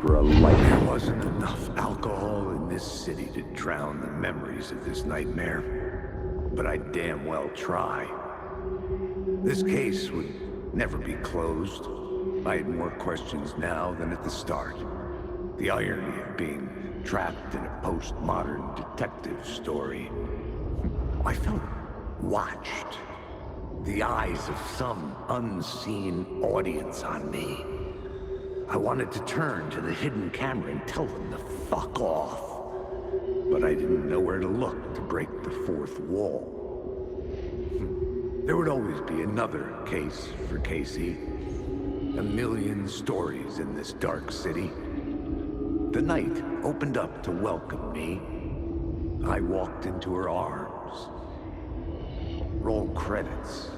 for a life. There wasn't enough alcohol in this city to drown the memories of this nightmare, but I'd damn well try. This case would never be closed. I had more questions now than at the start. The irony of being trapped in a postmodern detective story. I felt watched. The eyes of some unseen audience on me. I wanted to turn to the hidden camera and tell them to fuck off. But I didn't know where to look to break the fourth wall. There would always be another case for Casey. A million stories in this dark city. The night opened up to welcome me. I walked into her arms. Roll credits.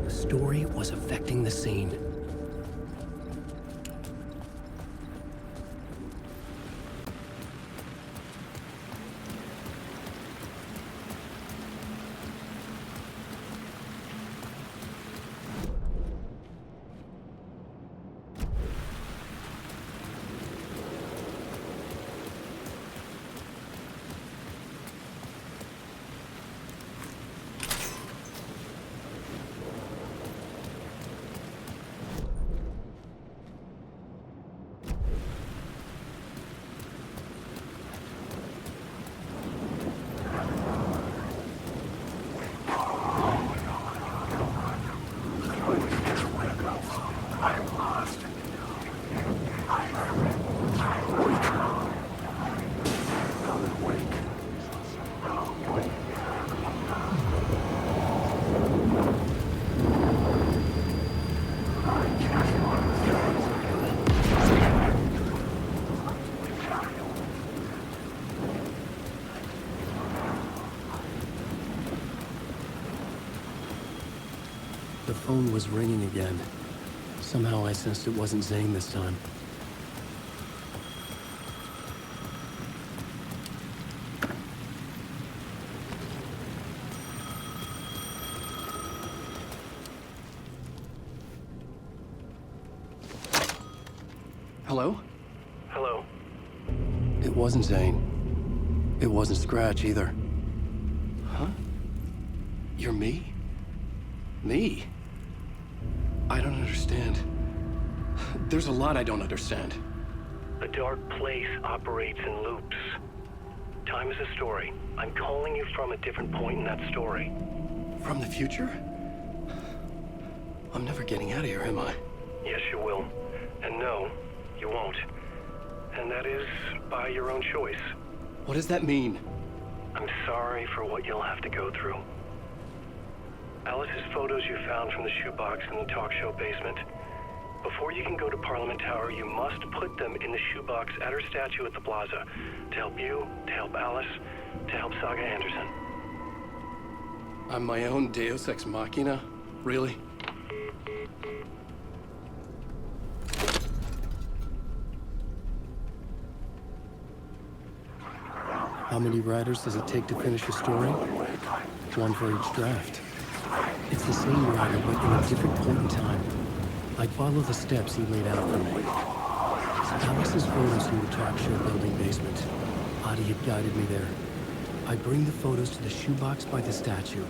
Story was affecting the scene. The phone was ringing again. Somehow I sensed it wasn't Zane this time. Hello? Hello? It wasn't Zane. It wasn't Scratch either. You're me? Me? I don't understand. There's a lot I don't understand. The dark place operates in loops. Time is a story. I'm calling you from a different point in that story. From the future? I'm never getting out of here, am I? Yes, you will. And no, you won't. And that is by your own choice. What does that mean? I'm sorry for what you'll have to go through. Alice's photos you found from the shoebox in the talk show basement. Before you can go to Parliament Tower, you must put them in the shoebox at her statue at the plaza. To help you, to help Alice, to help Saga Anderson. I'm my own Deus Ex Machina? Really? How many writers does it take to finish a story? One for each draft. It's the same writer, but in a different point in time. I'd follow the steps he laid out for me. Alice's photos in the talk show building basement. Adi had guided me there. I bring the photos to the shoebox by the statue.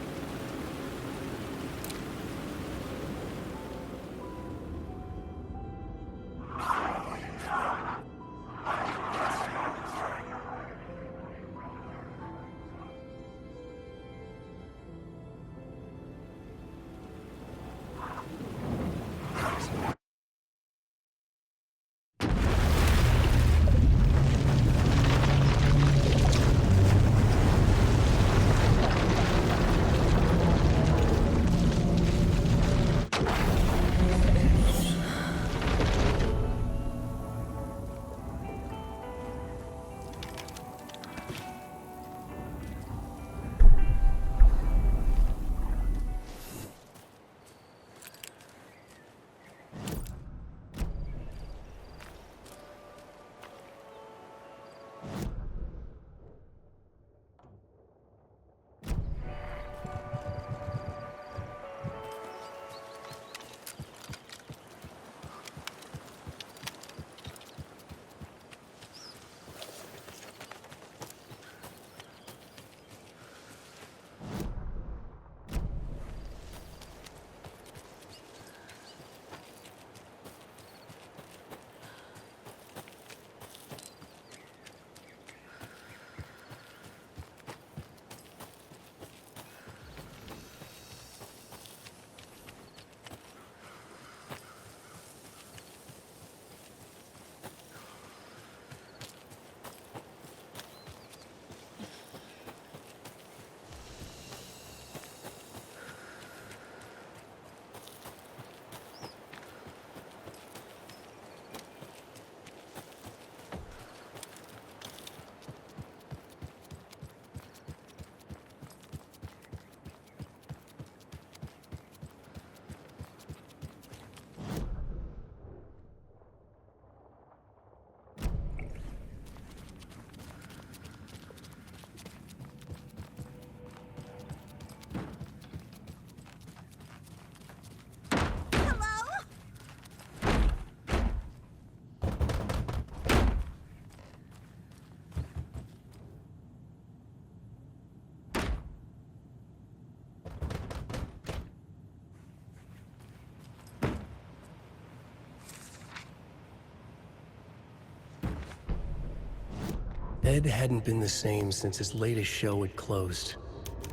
Ed hadn't been the same since his latest show had closed.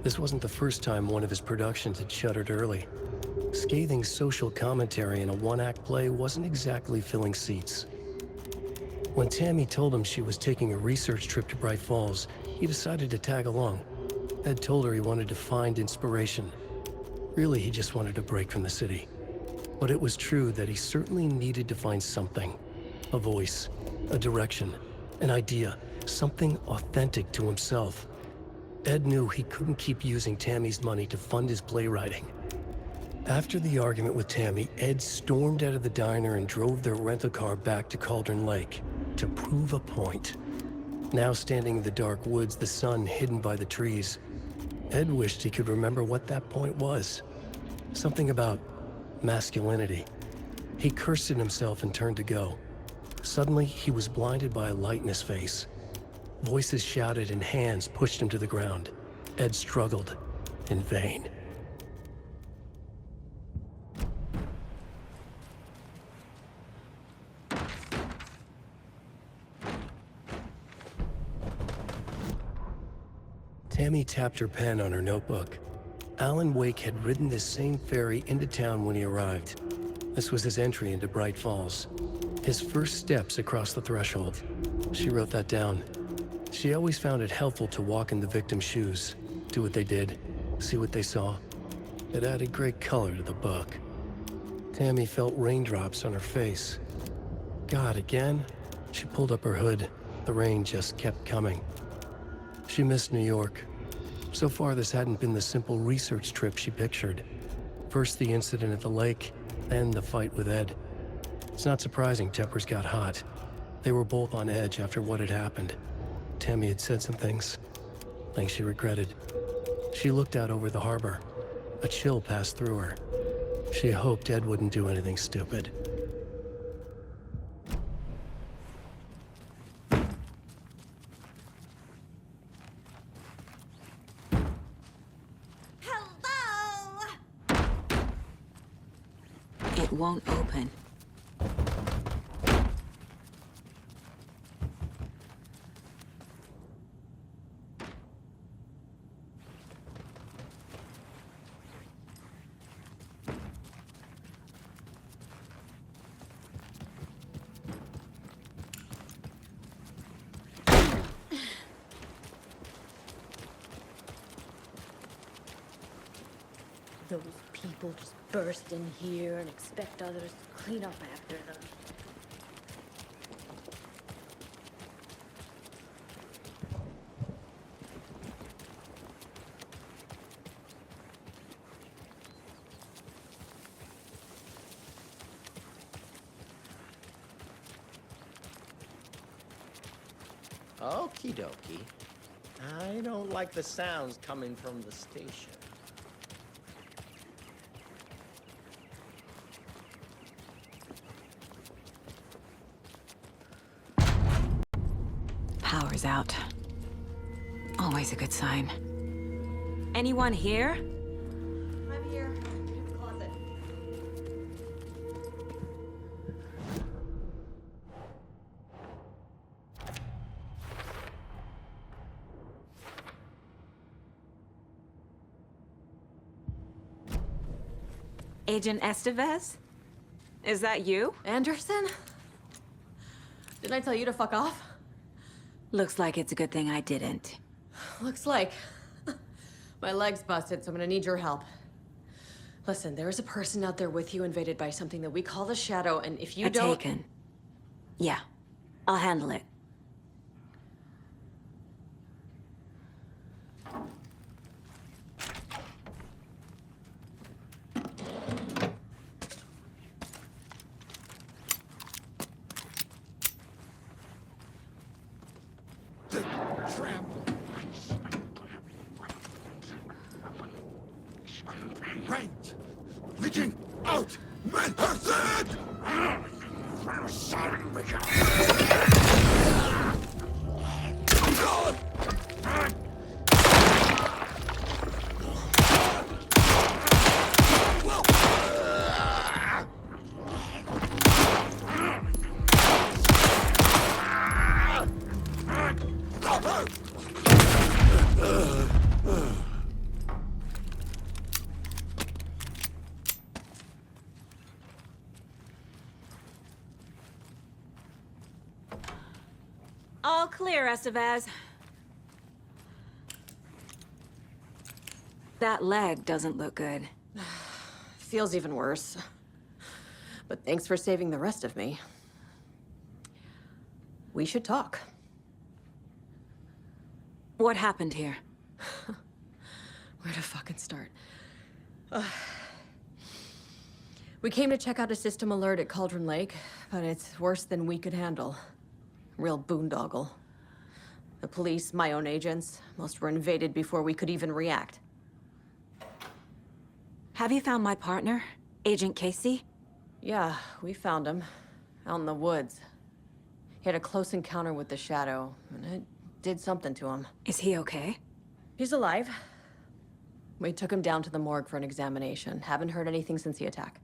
This wasn't the first time one of his productions had shuttered early. Scathing social commentary in a one-act play wasn't exactly filling seats. When Tammy told him she was taking a research trip to Bright Falls, he decided to tag along. Ed told her he wanted to find inspiration. Really, he just wanted a break from the city. But it was true that he certainly needed to find something. A voice, a direction, an idea, something authentic to himself. Ed knew he couldn't keep using Tammy's money to fund his playwriting. After the argument with Tammy, Ed stormed out of the diner and drove their rental car back to Cauldron Lake to prove a point. Now standing in the dark woods, the sun hidden by the trees, Ed wished he could remember what that point was. Something about masculinity. He cursed at himself and turned to go. Suddenly, he was blinded by a light in his face. Voices shouted and hands pushed him to the ground. Ed struggled, in vain. Tammy tapped her pen on her notebook. Alan Wake had ridden this same ferry into town when he arrived. This was his entry into Bright Falls. His first steps across the threshold. She wrote that down. She always found it helpful to walk in the victim's shoes, do what they did, see what they saw. It added great color to the book. Tammy felt raindrops on her face. God, again? She pulled up her hood. The rain just kept coming. She missed New York. So far, this hadn't been the simple research trip she pictured. First the incident at the lake, then the fight with Ed. It's not surprising tempers got hot. They were both on edge after what had happened. Tammy had said some things she regretted. She looked out over the harbor. A chill passed through her. She hoped Ed wouldn't do anything stupid. Hello? It won't open. Those people just burst in here and expect others to clean up after them. Okie dokie. I don't like the sounds coming from the station. Power's out. Always a good sign. Anyone here? I'm here. In the closet. Agent Estevez? Is that you? Anderson? Didn't I tell you to fuck off? Looks like it's a good thing I didn't. Looks like. My leg's busted, so I'm gonna need your help. Listen, there is a person out there with you invaded by something that we call the Shadow, and if you don't... Taken. Yeah, I'll handle it. Right! Reaching out! Manhunted! All clear, Estevez. That leg doesn't look good. Feels even worse. But thanks for saving the rest of me. We should talk. What happened here? Where to fucking start? We came to check out a system alert at Cauldron Lake, but it's worse than we could handle. Real boondoggle. The police, my own agents, most were invaded before we could even react. Have you found my partner, Agent Casey? Yeah, we found him. Out in the woods. He had a close encounter with the Shadow, and it did something to him. Is he okay? He's alive. We took him down to the morgue for an examination. Haven't heard anything since the attack.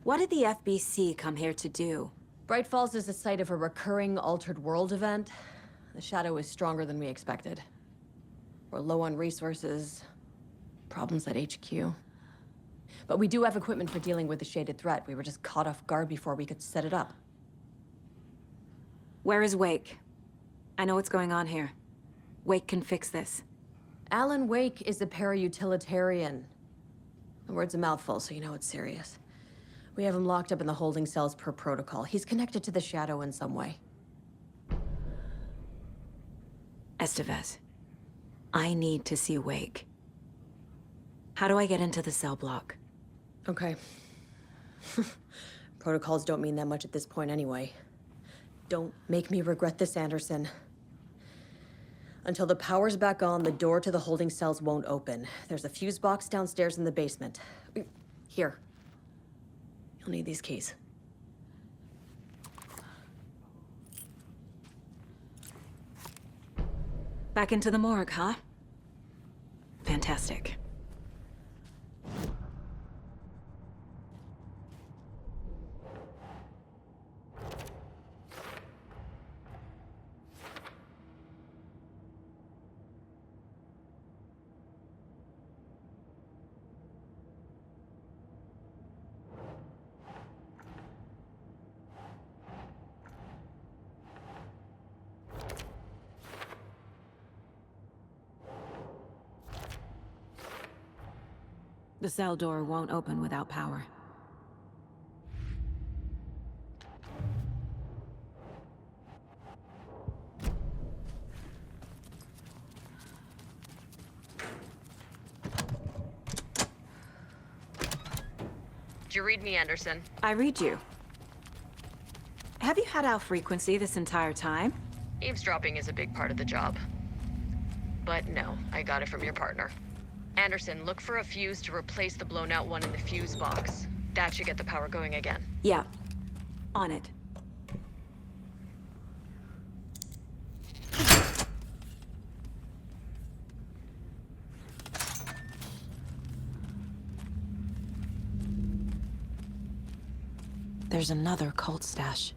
What did the FBC come here to do? Bright Falls is the site of a recurring Altered World event. The Shadow is stronger than we expected. We're low on resources, problems at HQ. But we do have equipment for dealing with the shaded threat. We were just caught off guard before we could set it up. Where is Wake? I know what's going on here. Wake can fix this. Alan Wake is a para-utilitarian. The word's a mouthful, so you know it's serious. We have him locked up in the holding cells per protocol. He's connected to the Shadow in some way. Estevez, I need to see Wake. How do I get into the cell block? Okay. Protocols don't mean that much at this point anyway. Don't make me regret this, Anderson. Until the power's back on, the door to the holding cells won't open. There's a fuse box downstairs in the basement. Here. You'll need these keys. Back into the morgue, huh? Fantastic. The cell door won't open without power. Did you read me, Anderson? I read you. Have you had our frequency this entire time? Eavesdropping is a big part of the job. But no, I got it from your partner. Anderson, look for a fuse to replace the blown out one in the fuse box. That should get the power going again. Yeah. On it. There's another cult stash.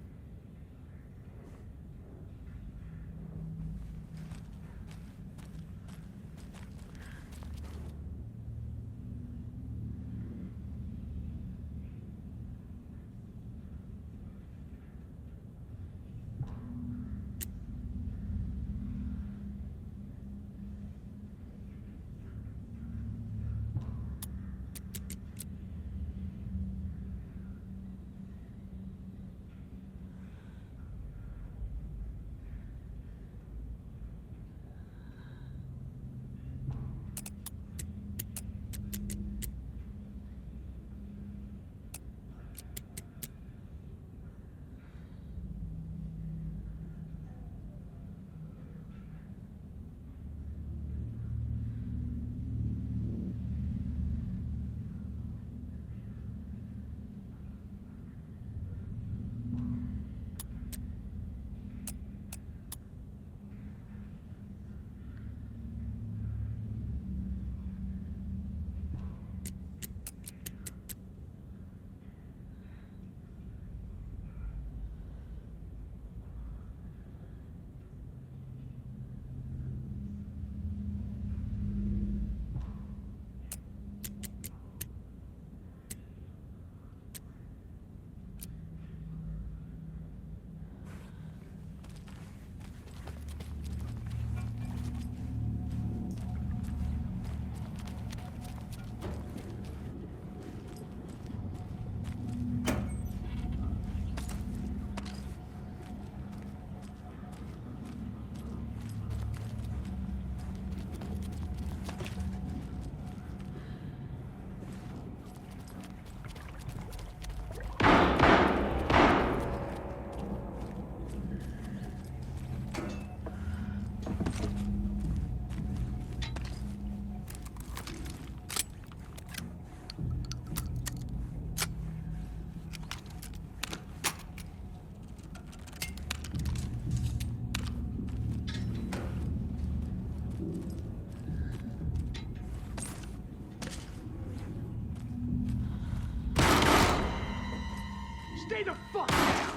Stay the fuck down!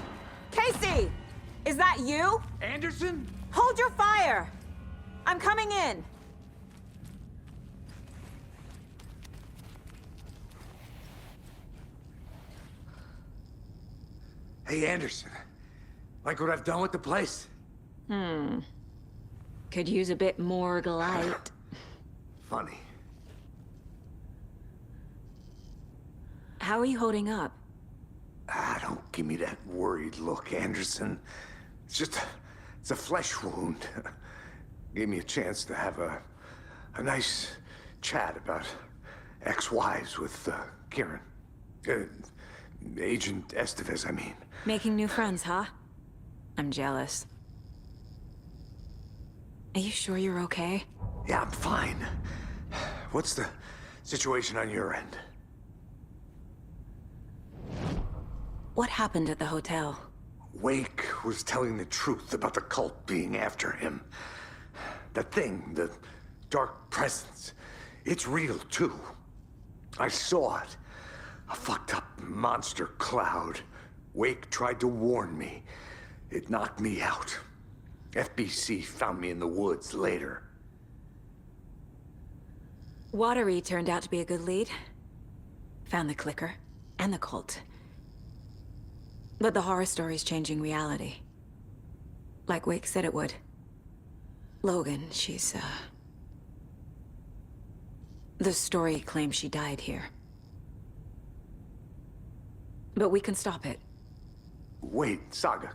Casey! Is that you? Anderson? Hold your fire! I'm coming in! Hey, Anderson. Like what I've done with the place? Could use a bit more light. Funny. How are you holding up? Don't give me that worried look, Anderson. It's a flesh wound. Gave me a chance to have a nice chat about ex-wives with Kieran. Agent Estevez, I mean. Making new friends, huh? I'm jealous. Are you sure you're okay? Yeah, I'm fine. What's the situation on your end? What happened at the hotel? Wake was telling the truth about the cult being after him. That thing, the dark presence, it's real too. I saw it. A fucked up monster cloud. Wake tried to warn me. It knocked me out. FBC found me in the woods later. Watery turned out to be a good lead. Found the clicker and the cult. But the horror story's changing reality. Like Wake said it would. Logan, she's, the story claims she died here. But we can stop it. Wait, Saga.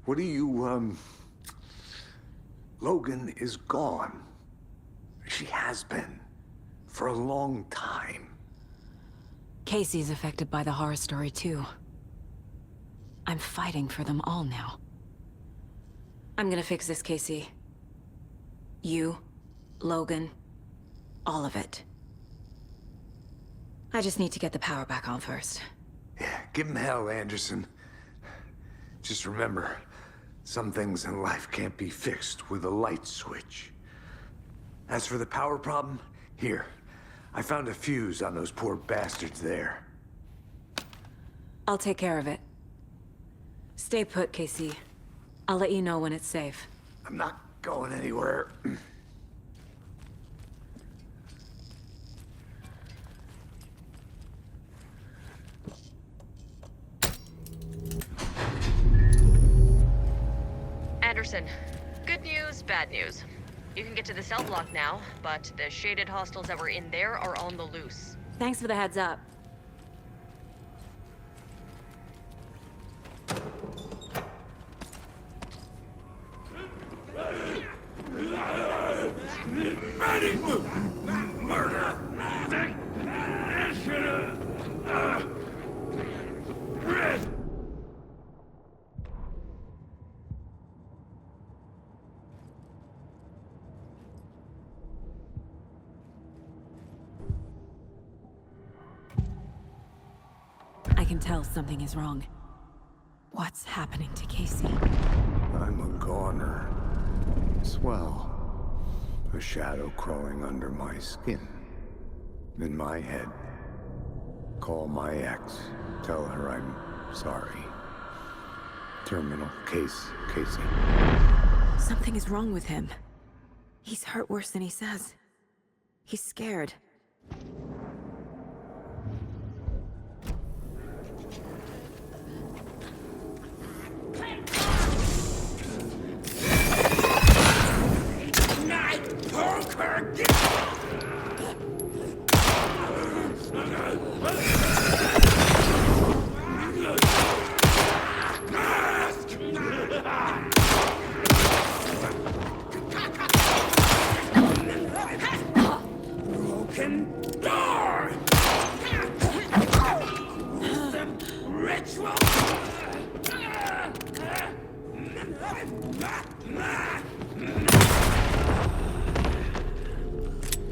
What do you, Logan is gone. She has been. For a long time. Casey's affected by the horror story, too. I'm fighting for them all now. I'm gonna fix this, Casey. You, Logan, all of it. I just need to get the power back on first. Yeah, give him hell, Anderson. Just remember, some things in life can't be fixed with a light switch. As for the power problem, here. I found a fuse on those poor bastards there. I'll take care of it. Stay put, Casey. I'll let you know when it's safe. I'm not going anywhere. Anderson, good news, bad news. You can get to the cell block now, but the shaded hostiles that were in there are on the loose. Thanks for the heads up. Murder! I can tell something is wrong. What's happening to Casey? I'm a goner. Swell. A shadow crawling under my skin. In my head. Call my ex. Tell her I'm sorry. Terminal case, Casey. Something is wrong with him. He's hurt worse than he says. He's scared.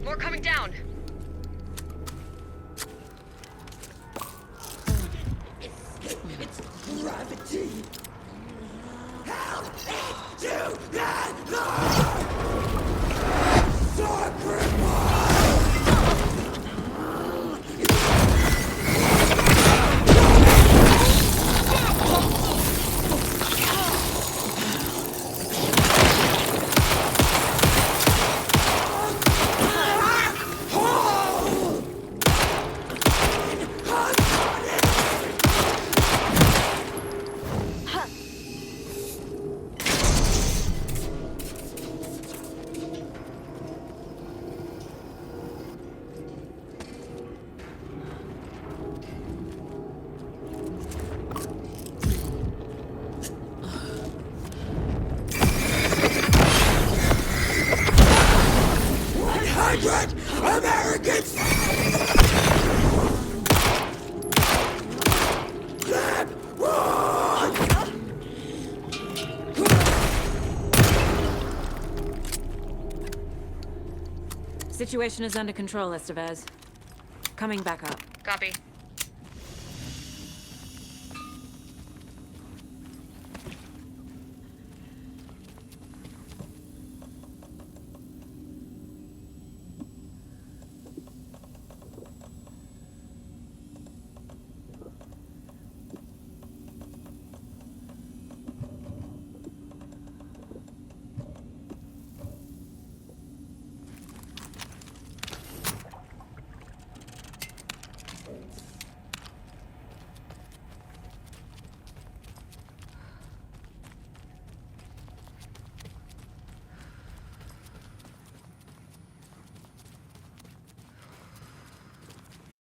More coming down. Americans! Situation is under control, Estevez. Coming back up. Copy.